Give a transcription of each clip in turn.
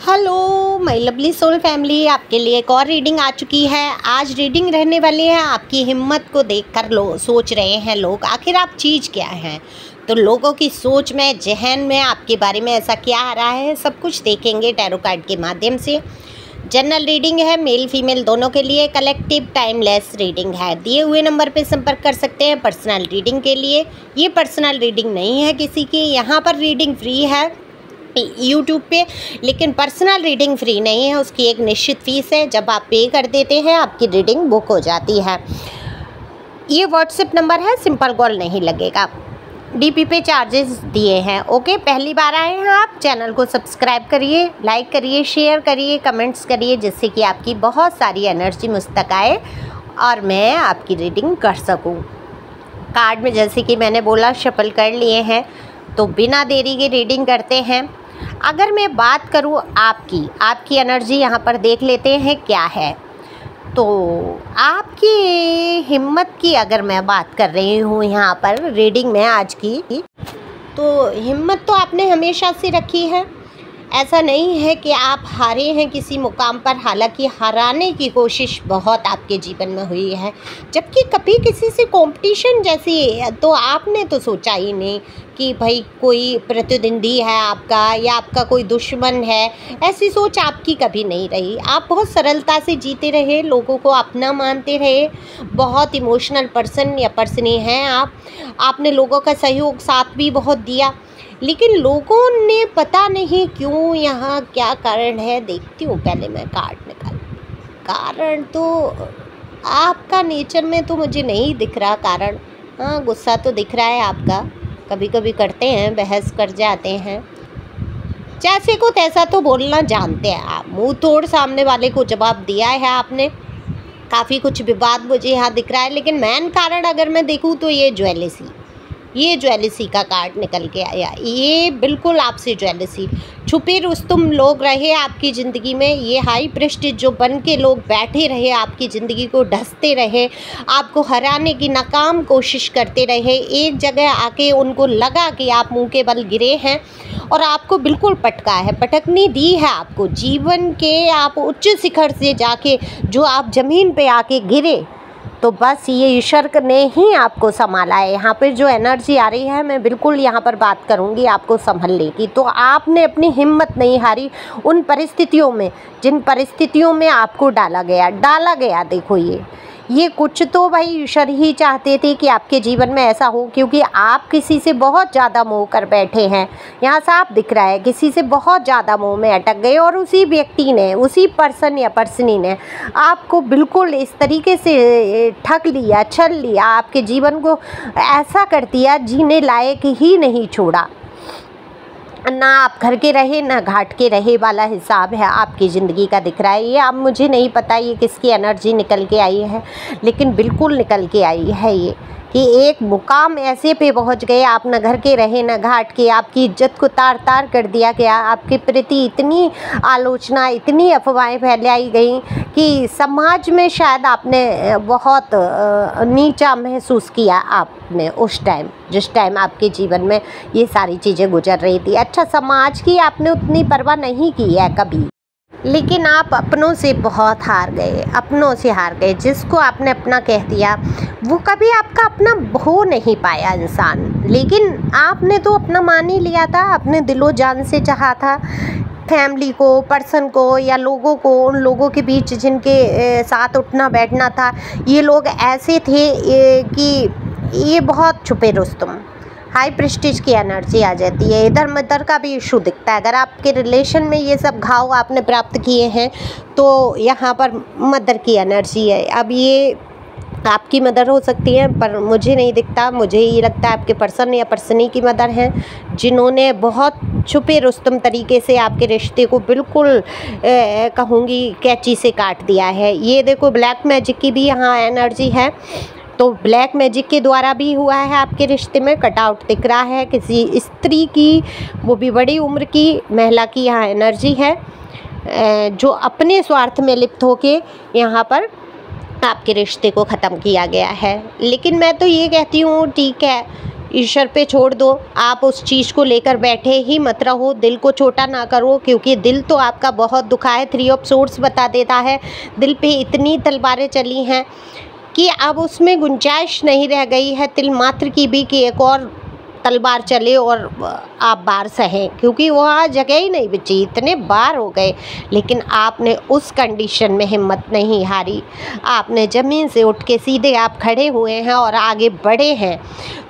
Hello my lovely soul family, आपके लिए एक और रीडिंग आ चुकी है। आज रीडिंग रहने वाली है आपकी हिम्मत को देखकर। सोच रहे हैं लोग आखिर आप चीज़ क्या हैं, तो लोगों की सोच में, जहन में आपके बारे में ऐसा क्या आ रहा है, सब कुछ देखेंगे टैरो कार्ड के माध्यम से। जनरल रीडिंग है, मेल फीमेल दोनों के लिए। कलेक्टिव टाइमलेस रीडिंग है। दिए हुए नंबर पे संपर्क कर सकते हैं पर्सनल रीडिंग के लिए। ये पर्सनल रीडिंग नहीं है किसी की, यहाँ पर रीडिंग फ्री है यूट्यूब पे, लेकिन पर्सनल रीडिंग फ्री नहीं है, उसकी एक निश्चित फ़ीस है। जब आप पे कर देते हैं आपकी रीडिंग बुक हो जाती है। ये व्हाट्सएप नंबर है, सिंपल कॉल नहीं लगेगा। डीपी पे चार्जेस दिए हैं। ओके, पहली बार आए हैं आप, चैनल को सब्सक्राइब करिए, लाइक करिए, शेयर करिए, कमेंट्स करिए, जिससे कि आपकी बहुत सारी एनर्जी मुझ तक आए और मैं आपकी रीडिंग कर सकूं। कार्ड में जैसे कि मैंने बोला शफल कर लिए हैं, तो बिना देरी के रीडिंग करते हैं। अगर मैं बात करूं आपकी एनर्जी यहाँ पर देख लेते हैं क्या है। तो आपकी हिम्मत की अगर मैं बात कर रही हूँ यहाँ पर रीडिंग में आज की, तो हिम्मत तो आपने हमेशा से रखी है। ऐसा नहीं है कि आप हारे हैं किसी मुकाम पर, हालांकि हराने की कोशिश बहुत आपके जीवन में हुई है, जबकि कभी किसी से कंपटीशन जैसी तो आपने तो सोचा ही नहीं कि भाई कोई प्रतिद्वंदी है आपका या आपका कोई दुश्मन है। ऐसी सोच आपकी कभी नहीं रही। आप बहुत सरलता से जीते रहे, लोगों को अपना मानते रहे। बहुत इमोशनल पर्सन या पर्सनी हैं आप। आपने लोगों का सहयोग साथ भी बहुत दिया, लेकिन लोगों ने पता नहीं क्यों, यहाँ क्या कारण है देखती हूँ। पहले मैं कार्ड निकाल। कारण तो आपका नेचर में तो मुझे नहीं दिख रहा कारण। हाँ, गुस्सा तो दिख रहा है आपका, कभी कभी करते हैं, बहस कर जाते हैं, जैसे को तैसा तो बोलना जानते हैं आप। मुंह तोड़ सामने वाले को जवाब दिया है आपने। काफ़ी कुछ विवाद मुझे यहाँ दिख रहा है, लेकिन मेन कारण अगर मैं देखूँ तो ये ज्वेलसी का कार्ड निकल के आया। ये बिल्कुल आपसे ज्वेलसी, छुपे रुस्तम लोग रहे आपकी ज़िंदगी में। ये हाई प्रेस्टीज जो बन के लोग बैठे रहे, आपकी ज़िंदगी को ढसते रहे, आपको हराने की नाकाम कोशिश करते रहे। एक जगह आके उनको लगा कि आप मुंह के बल गिरे हैं और आपको बिल्कुल पटका है, पटकनी दी है आपको जीवन के। आप उच्च शिखर से जाके जो आप ज़मीन पे आके गिरे, तो बस ये ईश्वर ने ही आपको संभाला है। यहाँ पर जो एनर्जी आ रही है, मैं बिल्कुल यहाँ पर बात करूँगी आपको संभलने की। तो आपने अपनी हिम्मत नहीं हारी उन परिस्थितियों में, जिन परिस्थितियों में आपको डाला गया। देखो ये कुछ तो भाई ईश्वर ही चाहते थे कि आपके जीवन में ऐसा हो, क्योंकि आप किसी से बहुत ज़्यादा मोह कर बैठे हैं। यहाँ साफ दिख रहा है, किसी से बहुत ज़्यादा मोह में अटक गए और उसी व्यक्ति ने, उसी पर्सन या पर्सनी ने आपको बिल्कुल इस तरीके से ठग लिया, छल लिया, आपके जीवन को ऐसा कर दिया, जीने लायक ही नहीं छोड़ा। ना आप घर के रहे ना घाट के रहे वाला हिसाब है आपकी ज़िंदगी का दिख रहा है। ये अब मुझे नहीं पता ये किसकी एनर्जी निकल के आई है, लेकिन बिल्कुल निकल के आई है ये कि एक मुकाम ऐसे पे पहुंच गए, आप न घर के रहे न घाट के। आपकी इज्जत को तार तार कर दिया गया। आपके प्रति इतनी आलोचना, इतनी अफवाहें फैलाई गई कि समाज में शायद आपने बहुत नीचा महसूस किया आपने उस टाइम, जिस टाइम आपके जीवन में ये सारी चीज़ें गुजर रही थी। अच्छा, समाज की आपने उतनी परवाह नहीं की है कभी, लेकिन आप अपनों से बहुत हार गए। जिसको आपने अपना कह दिया वो कभी आपका अपना हो नहीं पाया इंसान, लेकिन आपने तो अपना मान ही लिया था। अपने दिलो जान से चाहा था फैमिली को, पर्सन को या लोगों को, उन लोगों के बीच जिनके साथ उठना बैठना था। ये लोग ऐसे थे कि ये बहुत छुपे रुस्तम, हाई प्रेस्टीज की एनर्जी आ जाती है। इधर मदर का भी इशू दिखता है। अगर आपके रिलेशन में ये सब घाव आपने प्राप्त किए हैं, तो यहाँ पर मदर की एनर्जी है। अब ये आपकी मदर हो सकती है, पर मुझे नहीं दिखता। मुझे ये लगता है आपके पर्सन या पर्सनी की मदर हैं, जिन्होंने बहुत छुपे रुस्तम तरीके से आपके रिश्ते को बिल्कुल कहूँगी कैंची से काट दिया है। ये देखो, ब्लैक मैजिक की भी यहाँ एनर्जी है, तो ब्लैक मैजिक के द्वारा भी हुआ है आपके रिश्ते में। कटआउट दिख रहा है किसी स्त्री की, वो भी बड़ी उम्र की महिला की यहाँ एनर्जी है, जो अपने स्वार्थ में लिप्त होके यहाँ पर आपके रिश्ते को ख़त्म किया गया है। लेकिन मैं तो ये कहती हूँ, ठीक है, ईश्वर पे छोड़ दो। आप उस चीज़ को लेकर बैठे ही मत रहो, दिल को छोटा ना करो, क्योंकि दिल तो आपका बहुत दुखा है। 3 ऑफ सोर्ड्स बता देता है दिल पे इतनी तलवारें चली हैं कि अब उसमें गुंजाइश नहीं रह गई है तिल मात्र की भी कि एक और तलवार चले और आप बार सहें, क्योंकि वहाँ जगह ही नहीं बची, इतने बार हो गए। लेकिन आपने उस कंडीशन में हिम्मत नहीं हारी, आपने ज़मीन से उठ के सीधे आप खड़े हुए हैं और आगे बढ़े हैं।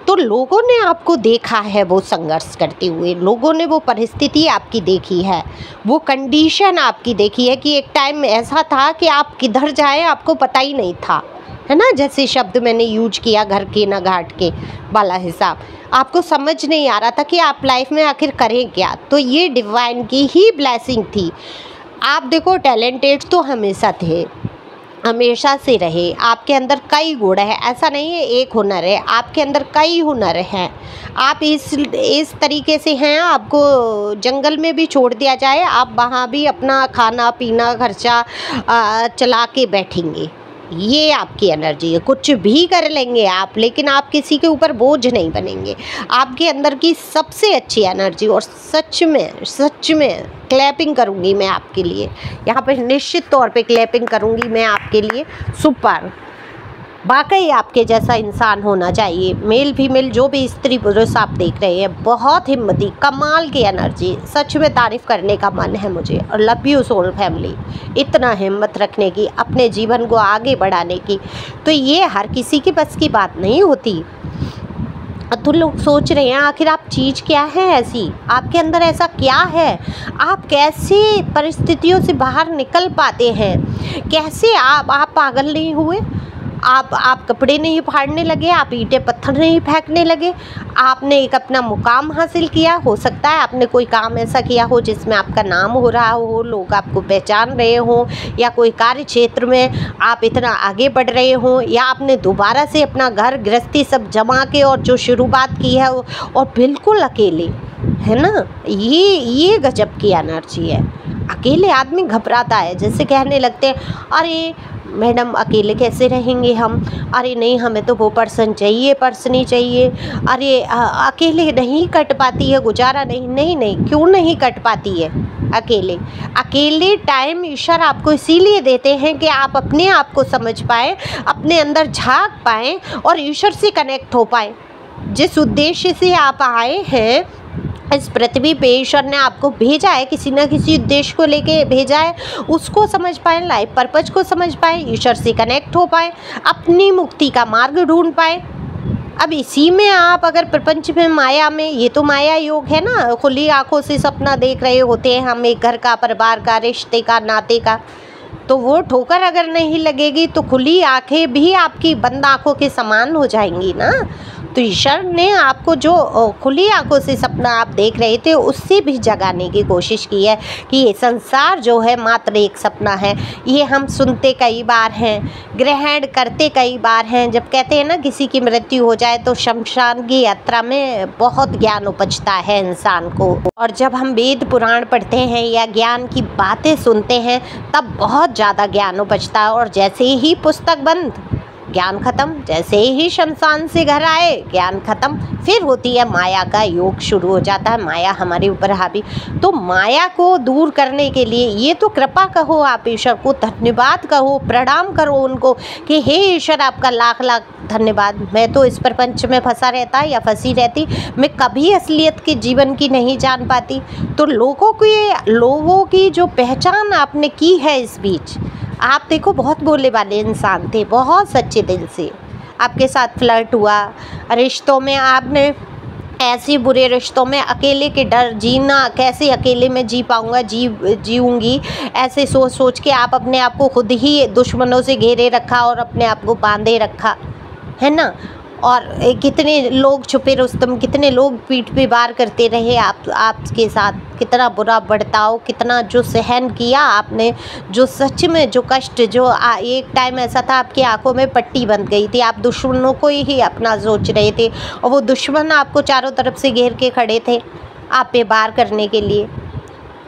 तो लोगों ने आपको देखा है वो संघर्ष करते हुए, लोगों ने वो परिस्थिति आपकी देखी है, वो कंडीशन आपकी देखी है कि एक टाइम ऐसा था कि आप किधर जाए आपको पता ही नहीं था, है ना। जैसे शब्द मैंने यूज किया घर के ना घाट के वाला हिसाब, आपको समझ नहीं आ रहा था कि आप लाइफ में आखिर करें क्या। तो ये डिवाइन की ही ब्लेसिंग थी। आप देखो टैलेंटेड तो हमेशा थे, हमेशा से रहे। आपके अंदर कई गुण है, ऐसा नहीं है एक हुनर है, आपके अंदर कई हुनर हैं। आप इस तरीके से हैं, आपको जंगल में भी छोड़ दिया जाए आप वहाँ भी अपना खाना पीना खर्चा चला के बैठेंगे। ये आपकी एनर्जी है, कुछ भी कर लेंगे आप, लेकिन आप किसी के ऊपर बोझ नहीं बनेंगे। आपके अंदर की सबसे अच्छी एनर्जी, और सच में क्लैपिंग करूँगी मैं आपके लिए, यहाँ पे निश्चित तौर पे क्लैपिंग करूँगी मैं आपके लिए। सुपर, वाकई आपके जैसा इंसान होना चाहिए, मेल फीमेल जो भी स्त्री पुरुष आप देख रहे हैं, बहुत हिम्मती, कमाल की एनर्जी, सच में तारीफ़ करने का मन है मुझे। और लव यू सोल फैमिली, इतना हिम्मत रखने की, अपने जीवन को आगे बढ़ाने की, तो ये हर किसी के बस की बात नहीं होती। तो लोग सोच रहे हैं आखिर आप चीज़ क्या है ऐसी, आपके अंदर ऐसा क्या है, आप कैसे परिस्थितियों से बाहर निकल पाते हैं, कैसे आप पागल नहीं हुए, आप कपड़े नहीं फाड़ने लगे, आप ईंटें पत्थर नहीं फेंकने लगे, आपने एक अपना मुकाम हासिल किया। हो सकता है आपने कोई काम ऐसा किया हो जिसमें आपका नाम हो रहा हो, लोग आपको पहचान रहे हों, या कोई कार्य क्षेत्र में आप इतना आगे बढ़ रहे हों, या आपने दोबारा से अपना घर गृहस्थी सब जमा के और जो शुरुआत की है और बिल्कुल अकेले, है ना। ये गजब की एनर्जी है। अकेले आदमी घबराता है, जैसे कहने लगते हैं अरे मैडम अकेले कैसे रहेंगे हम, अरे नहीं हमें तो वो पर्सन चाहिए, पर्सनी चाहिए, अरे अकेले नहीं कट पाती है गुजारा, नहीं, क्यों नहीं कट पाती है अकेले टाइम ईश्वर आपको इसीलिए देते हैं कि आप अपने आप को समझ पाएँ, अपने अंदर झांक पाएँ और ईश्वर से कनेक्ट हो पाएँ। जिस उद्देश्य से आप आए हैं इस पृथ्वी पे, ईश्वर ने आपको भेजा है, किसी न किसी उद्देश्य को लेके भेजा है, उसको समझ पाएँ, लाइफ पर्पज को समझ पाएँ, ईश्वर से कनेक्ट हो पाएँ, अपनी मुक्ति का मार्ग ढूंढ पाएँ। अब इसी में आप अगर प्रपंच में माया में, ये तो माया योग है ना, खुली आंखों से सपना देख रहे होते हैं हम एक घर का, परिवार का, रिश्ते का, नाते का, तो वो ठोकर अगर नहीं लगेगी तो खुली आंखें भी आपकी बंद आंखों के समान हो जाएंगी ना। तो ईश्वर ने आपको जो खुली आंखों से सपना आप देख रहे थे उससे भी जगाने की कोशिश की है कि ये संसार जो है मात्र एक सपना है। ये हम सुनते कई बार हैं, ग्रहण करते कई बार हैं। जब कहते हैं ना किसी की मृत्यु हो जाए तो शमशान की यात्रा में बहुत ज्ञान उपजता है इंसान को, और जब हम वेद पुराण पढ़ते हैं या ज्ञान की बातें सुनते हैं तब बहुत ज़्यादा ज्ञान उपजता है। और जैसे ही पुस्तक बंद, ज्ञान खत्म, जैसे ही शमशान से घर आए ज्ञान खत्म, फिर होती है माया का योग शुरू हो जाता है, माया हमारे ऊपर हावी। तो माया को दूर करने के लिए ये तो कृपा कहो, आप ईश्वर को धन्यवाद कहो, प्रणाम करो उनको कि हे ईश्वर आपका लाख लाख धन्यवाद। मैं तो इस प्रपंच में फंसा रहता या फंसी रहती, मैं कभी असलियत के जीवन की नहीं जान पाती। तो लोगों की जो पहचान आपने की है इस बीच, आप देखो बहुत भोले वाले इंसान थे, बहुत सच्चे दिल से आपके साथ फ्लर्ट हुआ, रिश्तों में आपने ऐसे बुरे रिश्तों में अकेले के डर, जीना कैसे अकेले में जी पाऊँगा, जीऊँगी, ऐसे सोच के आप अपने आप को खुद ही दुश्मनों से घेरे रखा और अपने आप को बांधे रखा, है ना। और कितने लोग छुपे रुस्तम, कितने लोग पीठ पे वार करते रहे आपके साथ, कितना बुरा बर्ताव, कितना जो सहन किया आपने, जो सच में जो कष्ट, जो एक टाइम ऐसा था आपकी आंखों में पट्टी बंध गई थी, आप दुश्मनों को ही अपना सोच रहे थे और वो दुश्मन आपको चारों तरफ से घेर के खड़े थे आप पे वार करने के लिए।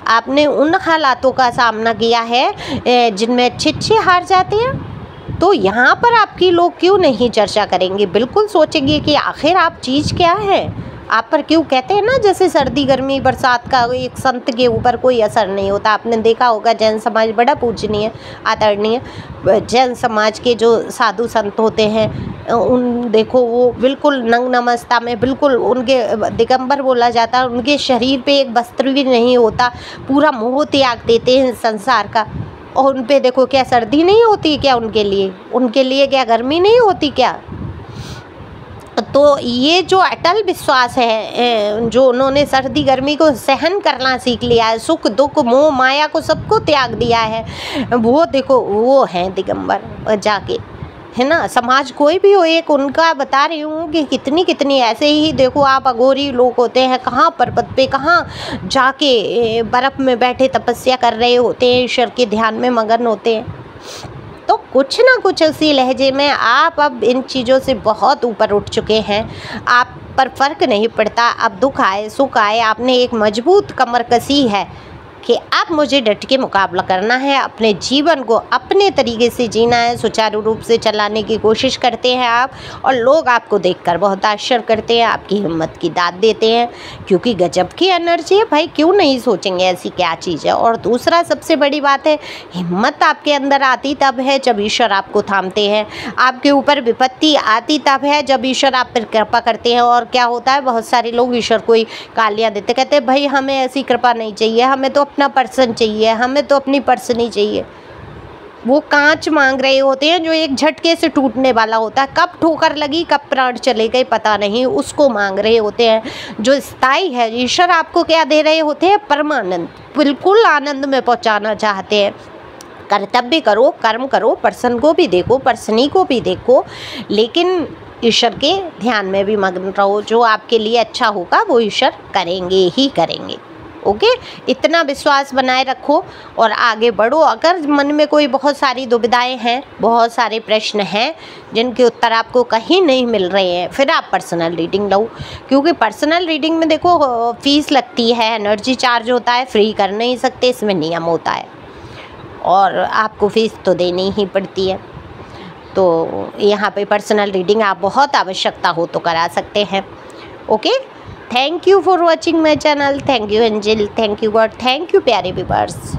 आपने उन हालातों का सामना किया है जिनमें अच्छे हार जाते हैं, तो यहाँ पर आपकी लोग क्यों नहीं चर्चा करेंगे, बिल्कुल सोचेंगे कि आखिर आप चीज़ क्या है। आप पर क्यों कहते हैं ना, जैसे सर्दी गर्मी बरसात का एक संत के ऊपर कोई असर नहीं होता। आपने देखा होगा जैन समाज बड़ा पूजनीय आदरणीय, जैन समाज के जो साधु संत होते हैं उन देखो वो बिल्कुल नंग नमस्ता में, बिल्कुल उनके दिगंबर बोला जाता है, उनके शरीर पे एक वस्त्र भी नहीं होता, पूरा मोह त्याग देते हैं संसार का। और उन पे देखो क्या सर्दी नहीं होती क्या उनके लिए क्या गर्मी नहीं होती क्या। तो ये जो अटल विश्वास है, जो उन्होंने सर्दी गर्मी को सहन करना सीख लिया है, सुख दुख मोह माया को सबको त्याग दिया है, वो देखो वो हैं दिगंबर जाके, है ना। समाज कोई भी हो, एक उनका बता रही हूँ कि कितनी ऐसे ही देखो आप अघोरी लोग होते हैं, कहाँ पर्वत पे कहाँ जाके बर्फ़ में बैठे तपस्या कर रहे होते हैं, ईश्वर के ध्यान में मगन होते हैं। तो कुछ ना कुछ उसी लहजे में आप अब इन चीज़ों से बहुत ऊपर उठ चुके हैं, आप पर फर्क नहीं पड़ता। अब दुख आए सुख आए, आपने एक मजबूत कमर कसी है कि आप मुझे डट के मुकाबला करना है, अपने जीवन को अपने तरीके से जीना है, सुचारू रूप से चलाने की कोशिश करते हैं आप। और लोग आपको देखकर बहुत आश्चर्य करते हैं, आपकी हिम्मत की दाद देते हैं, क्योंकि गजब की एनर्जी है भाई, क्यों नहीं सोचेंगे ऐसी क्या चीज़ है। और दूसरा सबसे बड़ी बात है, हिम्मत आपके अंदर आती तब है जब ईश्वर आपको थामते हैं, आपके ऊपर विपत्ति आती तब है जब ईश्वर आप पर कृपा करते हैं। और क्या होता है, बहुत सारे लोग ईश्वर को ही गालियाँ देते, कहते हैं भाई हमें ऐसी कृपा नहीं चाहिए, हमें तो अपना पर्सन चाहिए, हमें तो अपनी पर्सन ही चाहिए। वो कांच मांग रहे होते हैं जो एक झटके से टूटने वाला होता है, कब ठोकर लगी कब प्राण चले गए पता नहीं, उसको मांग रहे होते हैं जो स्थायी है। ईश्वर आपको क्या दे रहे होते हैं, परमानंद, बिल्कुल आनंद में पहुंचाना चाहते हैं। कर्तव्य करो, कर्म करो, पर्सन को भी देखो, पर्सनी को भी देखो, लेकिन ईश्वर के ध्यान में भी मग्न रहो। जो आपके लिए अच्छा होगा वो ईश्वर करेंगे ही करेंगे। ओके, इतना विश्वास बनाए रखो और आगे बढ़ो। अगर मन में कोई बहुत सारी दुविधाएं हैं, बहुत सारे प्रश्न हैं जिनके उत्तर आपको कहीं नहीं मिल रहे हैं, फिर आप पर्सनल रीडिंग लो, क्योंकि पर्सनल रीडिंग में देखो फीस लगती है, एनर्जी चार्ज होता है, फ्री कर नहीं सकते, इसमें नियम होता है और आपको फीस तो देनी ही पड़ती है। तो यहाँ पे पर्सनल रीडिंग आप बहुत आवश्यकता हो तो करा सकते हैं। Okay, thank you for watching my channel. Thank you angel, thank you God, thank you प्यारे व्यूअर्स।